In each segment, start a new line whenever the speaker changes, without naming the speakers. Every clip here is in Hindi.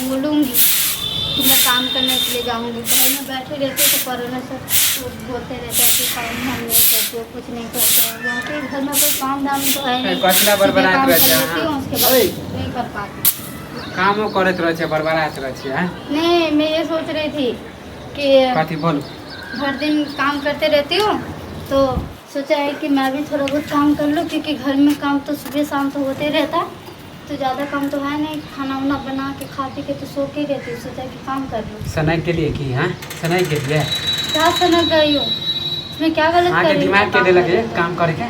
बोलूँगी कि मैं काम करने के लिए जाऊँगी। घर में बैठे रहते तो कोरोना सब तो बोलते रहते हैं कि काम हम नहीं करते, कुछ नहीं करते हैं। यहाँ पे घर में कोई काम धाम तो है नहीं, काम कर लेती हूँ उसके बाद नहीं कर पाती।
कामों करत रहे बरबरात रहे।
नहीं, मैं ये सोच रही थी कि
बोलो
हर दिन काम करते रहती हूँ तो सोचा है कि मैं भी थोड़ा बहुत काम कर लूँ, क्योंकि घर में काम तो सुबह शाम तो होते रहता है, तो ज़्यादा काम तो है नहीं। खाना वाना बना के खा पी के तो सो के रहती हूँ, सोचा कि काम कर लूँ।
सनक के लिए की है, सनक के लिए
क्या सनक गई हूँ, इसमें क्या गलत कर रही हूँ?
दिमाग के दे लगे काम करके,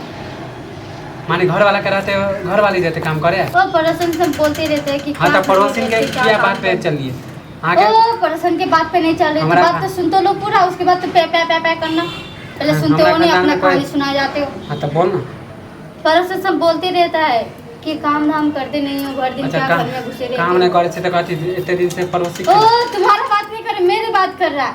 माने घर वाला कराते घर वाली रहते काम करे।
तो पड़ोसन सब बोलते रहते हैं कि
हाँ तो पड़ोसन के क्या बात पे चलिए आगे।
पड़ोसन के बात पे नहीं चल रही, बात तो सुनते लो पूरा, उसके बाद तो पे करना। पहले सुनते हो नहीं, अपना कहानी सुना जाते हो।
हाँ तो बोल ना।
पड़ोसन सब बोलते रहता है कि काम धाम करते नहीं हो, भर दिन क्या घर में घुसे रहते हो।
काम नहीं करे तो कहती इतने दिन से पड़ोसी।
ओ तुम्हारा बात नहीं करे, मेरी बात कर रहा है।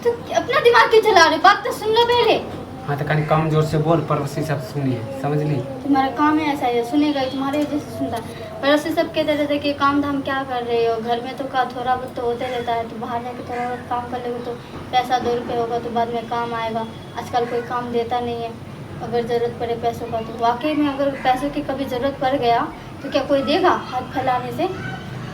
तो अपना दिमाग क्यों चला रहे, बात तो सुन लो पहले।
हाँ तो कहीं कम जोर से बोल, पड़ोसी सब सुनिए, समझ ली।
तुम्हारा काम है ऐसा है, सुनेगा तुम्हारे वजह से सुनता। पड़ोसी सब कहते रहते कि काम धाम क्या कर रहे हो, घर में तो का थोड़ा बहुत तो होते रहता है, तो बाहर जाके थोड़ा बहुत काम कर लोगे तो पैसा 2 रुपये होगा तो बाद में काम आएगा। आजकल कोई काम देता नहीं है, अगर ज़रूरत पड़े पैसों का तो वाकई में अगर पैसों की कभी ज़रूरत पड़ गया तो क्या कोई देगा हाथ फैलाने से?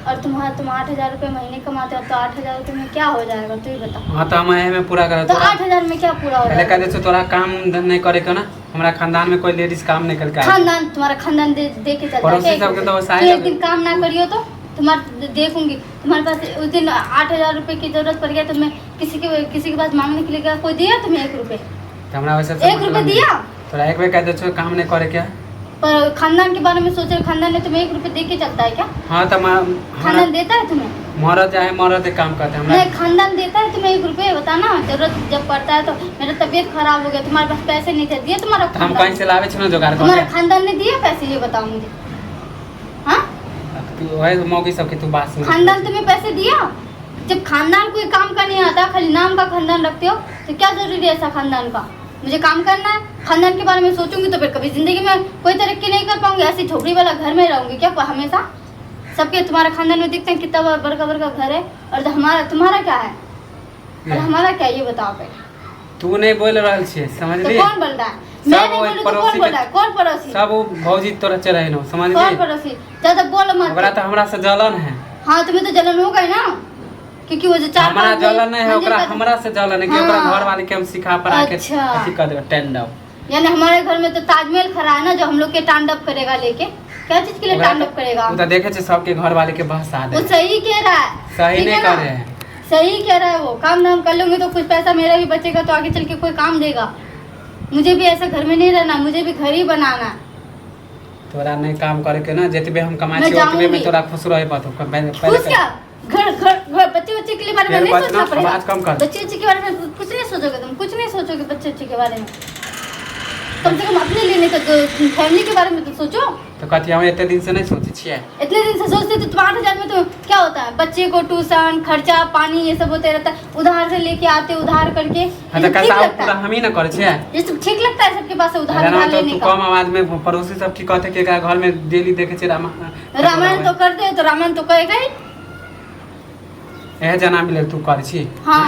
और तुम 8,000 रुपये महीने कमाते हो तो 8,000 रुपये में क्या हो जाएगा, तू ही बता।
हाँ तो हम में पूरा कर
तो 8,000 में क्या पूरा होगा?
पहले कह दे तोरा काम नहीं करे का ना, हमारा खानदान में कोई लेडीज काम नहीं करके।
खानदान तुम्हारा खानदान दे के चलता है। एक दिन काम ना करियो तो तुम्हारा देखूंगी। तुम्हारे पास उस दिन 8,000 रुपये की जरूरत पड़ गया तो मैं किसी के पास मांगने के लिए गया, कोई दिया तुम्हें 1 रुपये?
1
रुपये दिया?
तोरा एक बार कह दे काम नहीं करे क्या?
पर खानदान के बारे में सोच रहे, खानदान ने तुम्हें 1 रुपये दे के चलता है क्या?
हाँ तो
खानदान देता है तुम्हें?
मरद चाहे मरद काम करते हैं।
नहीं, खानदान देता है तुम्हें 1 रुपये? बताना, जरूरत जब पड़ता है तो मेरा तबीयत खराब हो गया, तुम्हारे पास पैसे नहीं थे, दिए तुम्हारा?
हम कहीं से लावे छे ना जुगाड़ करके।
तुम्हारा खानदान ने दिए पैसे, ये बताओ मुझे। हाँ
तू वही मौकी सब की तू बात सुन।
खानदान तुम्हें पैसे दिया? जब खानदान कोई काम का नहीं आता, खाली नाम का खानदान रखते हो, तो क्या जरूरी है ऐसा खानदान का? मुझे काम करना है, खानदान के बारे में सोचूंगी तो फिर कभी जिंदगी में कोई तरक्की नहीं कर पाऊंगी। ऐसी झोपड़ी वाला घर में रहूंगी क्या हमेशा? सबके तुम्हारा खानदान में दिखते हैं कितना बड़का घर है, और तुम्हारा क्या है और हमारा क्या, ये बताओ पहले।
तू नहीं बोल रहा है, समझ ली?
तो कौन बोल रहा है? मैं नहीं बोलूं तो कौन बोल रहा है? कौन पड़ोसी?
सब वो भौजी तोरा चले ना, समझ ली?
कौन पड़ोसी? ज्यादा बोल मत।
ओकरा तो हमरा से जलन है।
हाँ तुम्हें तो जलन होगा ही ना, क्योंकि वो जो 4
हमारा जलन नहीं है, ओकरा हमरा से जलन है कि ओकरा घर वाले के हम सिखा पढ़ा के
अच्छा
अथी कर देबे टेंडव।
यानी हमारे घर में तो ताजमहल खड़ा है ना, जो हम लोग के तांडव करेगा लेके। क्या चीज के लिए तांडव करेगा?
वो तो देखे छे सबके घर वाले के बहसा दे।
वो सही कह रहा है,
सही नहीं कर रहे हैं,
सही कह रहा है। वो काम धाम कर लूंगी तो कुछ पैसा मेरा भी बचेगा, तो आगे चल के कोई काम देगा। मुझे भी ऐसा घर में नहीं रहना, मुझे भी घर ही बनाना।
तोरा नहीं काम करे के ना, जितबे हम कमाई छी ओतबे में तोरा खुश रहे पातो।
खुश क्या? घर बच्चे के लिए बारे में नहीं सोचना पड़ेगा। बच्चे के बारे में कुछ नहीं सोचोगे तुम, कुछ नहीं सोचोगे बच्चे के बारे में। कम से कम अपने लिए नहीं तो फैमिली के बारे में तो सोचो।
तो कहती हम इतने दिन से नहीं सोचे छिए।
इतने दिन से सोचते तो 8,000 में तो क्या होता है? बच्चे को ट्यूशन खर्चा पानी ये सब होते रहता है, उधार से लेके आते, उधार करके।
पूरा हम ही ना करे छिए,
ये सब ठीक लगता है सबके पास उधार लेने का?
कम आवाज में पड़ोसी सब की कहते कि घर में डेली देखे छे
रामायण तो कर दे, तो रामायण तो करेगा ही।
यह जना मिले तू कर छी।
हाँ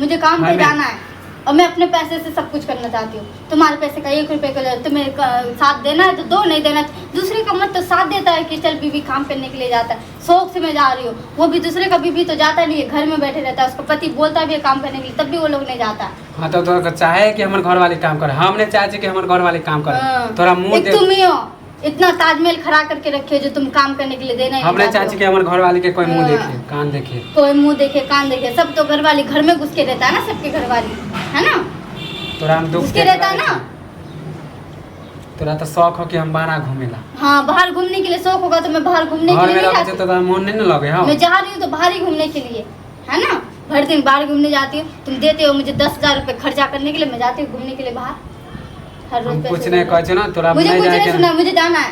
मुझे काम पे जाना है और मैं अपने पैसे से सब कुछ करना चाहती हूँ। तुम्हारे पैसे का 1 रुपये का तुम्हें साथ देना है तो दो, नहीं देना दूसरे का मत तो साथ देता है कि चल बीवी काम करने के लिए जाता है, शौक से मैं जा रही हूँ। वो भी दूसरे का बीवी तो जाता नहीं है, घर में बैठे रहता है, उसका पति बोलता भी है काम करने के लिए, तब भी वो लोग नहीं जाता।
हाँ तो चाहे कि हमारे घर वाले काम करे, हम नहीं चाहे कि हमारे घर वाले काम करे। तोरा मुंह
तुम ही हो इतना ताजमहल खड़ा करके रखे जो तुम काम करने के लिए देना ही।
हमने चाची के हमारे घर वाले के कोई मुंह देखे कान देखे,
कोई मुंह देखे कान देखे, सब तो घर वाली घर में घुस के रहता है ना, सबके घर वाली है ना,
तोरा हम दुख
के रहता है ना।
तोरा तो शौक हो कि हम बाहर घूमेला।
हाँ बाहर घूमने के लिए शौक होगा तो मैं बाहर घूमने के लिए नहीं जाती।
तो मन नहीं लगे। हाँ
मैं जा रही हूँ तो बाहर ही घूमने के लिए है ना, हर दिन बाहर घूमने जाती हूँ। तुम देते हो मुझे 10,000 रुपये खर्चा करने के लिए, मैं जाती हूँ घूमने के लिए बाहर हर रोज।
कुछ नहीं कहे ना तोरा,
मुझे कुछ नहीं सुना, मुझे जाना है।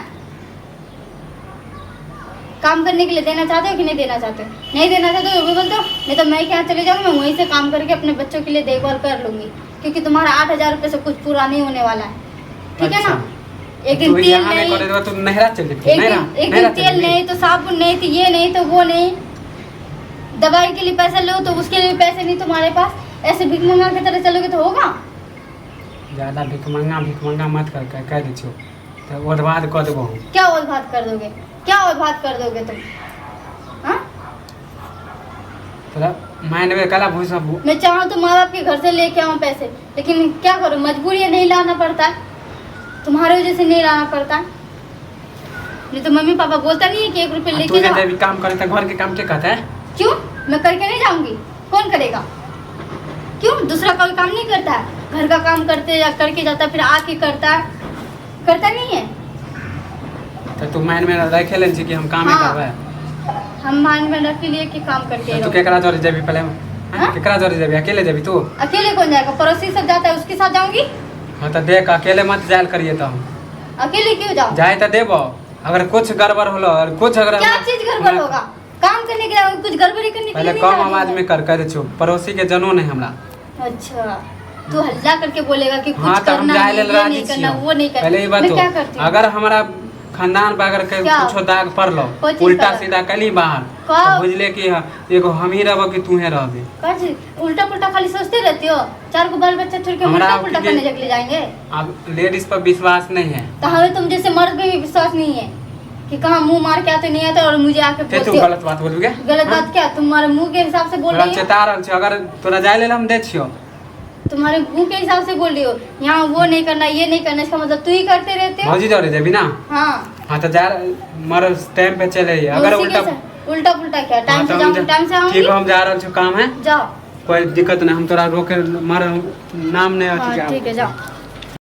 काम करने के लिए देना चाहते हो कि नहीं देना चाहते हो? नहीं देना चाहते हो बोल दो, नहीं तो मैं क्या चले जाऊँगी, मैं वहीं से काम करके अपने बच्चों के लिए देखभाल कर लूँगी, क्योंकि तुम्हारा 8,000 रुपये से कुछ पूरा नहीं होने वाला है। ठीक है ना? एक दिन तेल नहीं, एक दिन तेल नहीं तो साबुन नहीं तो ये नहीं तो वो नहीं, दवाई के लिए पैसे लो तो उसके लिए पैसे नहीं तुम्हारे पास, ऐसे भीख मंगा की तरह चलोगे तो होगा?
ज़्यादा भिख मंगा मत कर कह दी छो तो ओढ़वाद कर देबो हम।
क्या ओढ़ कर दोगे? क्या ओढ़ कर दोगे तुम? हाँ,
तोरा मानवे कला भूसा
मैं चाहूँ तो माँ बाप के घर से लेके आऊँ पैसे, लेकिन क्या करूँ, मजबूरी है, नहीं लाना पड़ता है, तुम्हारे वजह से नहीं लाना पड़ता है। नहीं तो मम्मी पापा बोलता नहीं है कि 1 रुपये लेके जाओ।
तू काम करे तो घर के काम के कहता है?
क्यों? मैं करके नहीं जाऊंगी? कौन करेगा? क्यों? दूसरा कोई काम नहीं करता है? घर का काम करते या करके जाता है, फिर आके करता है, करता नहीं है?
तो तू माइन में रखे लेन छी कि हम काम ही
हाँ।
करबे।
हम मान में रख लिए कि काम करके
तू
रहो।
केकरा जोरे जेबी पहले?
हाँ?
केकरा जोरे जेबी? अकेले जेबी तू?
अकेले कौन जाएगा? पड़ोसी सब जाता है, उसके साथ जाऊंगी?
हाँ तो देख अकेले मत जायल करिए तो हम
अकेले क्यों जाओ?
जाए तो देबो, अगर कुछ गड़बड़ होलो और कुछ अगर
क्या चीज गड़बड़ होगा? काम करने के लिए कुछ गड़बड़ी करने के
पहले
लिए
कम
नहीं
आवाज
जा
में कर छो, पड़ोसी के जनो नहीं हमरा।
अच्छा, तू हल्ला करके बोलेगा कि कुछ
हाँ तो हम
करना
जाए
नहीं,
ले
ये
राजी
नहीं करना,
छियो।
वो नहीं करना।
पहले ये बात
मैं
हो,
क्या करती हूँ?
अगर हमारा खानदान पे अगर
क्या?
कुछ दाग पड़लो,
कोई चीज
उल्टा
का?
सीधा कली बाहर
का?
तो बुझले कि एगो हम ही रहबो कि तू ही रहबे।
उल्टा पुल्टा खाली सोचते रहती हो? 4 को बाल बच्चा छोड़ के
हमरा
उल्टा पुल्टा
के-
करने जगले जाएंगे?
अब लेडीज पर विश्वास नहीं है
तो हमें तुम जैसे मर्द पे भी विश्वास नहीं है कि कहाँ मुंह मार के आते नहीं आते और मुझे आके
ते तू
बोलते हो।
गलत बात बोलबे?
गलत बात क्या? तुम्हारे मुंह के हिसाब से बोल
तोरा
रही हो,
चेता रहल छै, अगर तोरा जाय लेल हम दे छियो।
तुम्हारे मुंह के हिसाब से बोल रही हो। यहाँ वो नहीं करना, ये नहीं करना, इसका मतलब तू ही करते रहते हो।
भौजी जोरे जेबी ना?
हाँ,
हाँ तो जा मर टाइम पे चले ही। अगर
उसी के
उल्टा
साथ- उल्टा पुल्टा क्या?
हाँ,
टाइम
तो
से
हम
जाऊंगी,
जा-
टाइम से
ठीक
आऊंगी।
है, हम जा रहल छो, काम है,
जाओ।
कोई दिक्कत नहीं, हम तोरा रोके मर नाम नहीं
हाँ
अथी के
ठीक है, जाओ।